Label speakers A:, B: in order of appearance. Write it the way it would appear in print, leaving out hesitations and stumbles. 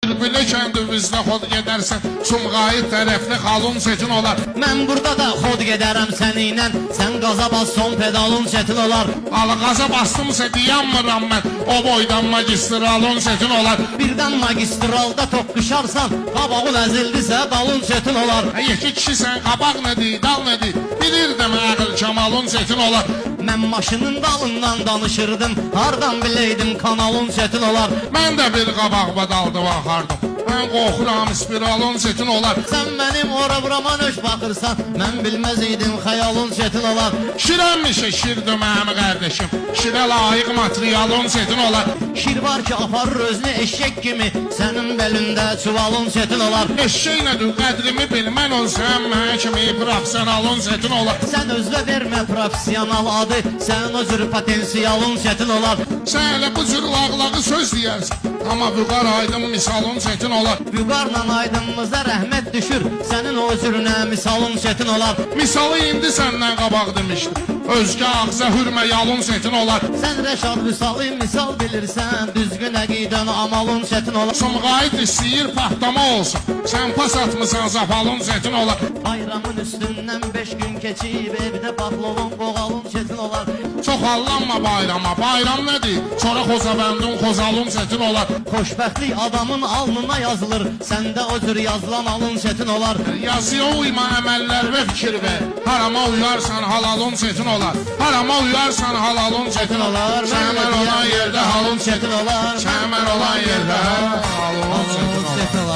A: Belə kəndimizdə xod gedərsən, Sumqayıt tərəfli xalun çetin olar.
B: Mən burada da xod gedərəm səninlə, sən qaza bas son pedalın çetin olar.
A: Alı qaza bastımsa dayanmıram mən, o boydan magistralun çetin olar.
B: Birdən magistralda toqquşarsan, qabağın əzildisə dalın çetin olar.
A: İki kişisən, qabaq nədir, dal nədir, bilirdim əqil kamalun çetin olar.
B: Mən maşının dalından danışırdım, hardan biləydim kanalın çetin olar.
A: Mən də bir qabaq badaldı baxardım, mən qorxuram spiralun çetin olar.
B: Sən mənim ora burama nöş baxırsan, mən bilməz idim xəyalın çetin olar.
A: Şirəmmişə şirdir mənim qardeşim, şirə layiq materialun çetin olar.
B: Şir var ki aparır özünü eşek kimi, sənin belində çuvalın çetin olar.
A: Eşşək nədir, qədrimi bilmən olsan, mən kimi profesionalun çetin olar.
B: Sən özlə vermə profesional adı, sən o cür potensialın çetin olar.
A: Sən elə bu cür lağlağı söz deyərsən, amma Vüqar Aydın misalın çetin olar.
B: Vüqarla aydınımıza rəhmət düşür, sənin o cürünə misalın çetin olar.
A: Misalı indi səndən qabaq demişdim, özgə ağza hürmə yalın çetin olar.
B: Sən Rəşad Vüsalı misal bilirsən, düzgün əqidən amalın çetin olar.
A: Sumqayıt istəyir patlama olsun, sən pas atmısan zapalın çetin olar.
B: Bayramın üstündən 5 gün keçib, evdə patlovun qoğalın çetin olar.
A: Çox allanma bayrama, bayram nədir? Sonra Xozabəndin xozalın çetin olar.
B: Xoşbəxtlik adamın alnına yazılır, səndə o cür yazılan alın çetin olar.
A: Yazıya uyma, əməllər və fikir ver. Harama uyarsan halalın çetin olar. Harama uyarsan halalın çetin olar. Şəmər olan yerdə halın çetin olar. Şəmər olan yerdə halın çetin olar.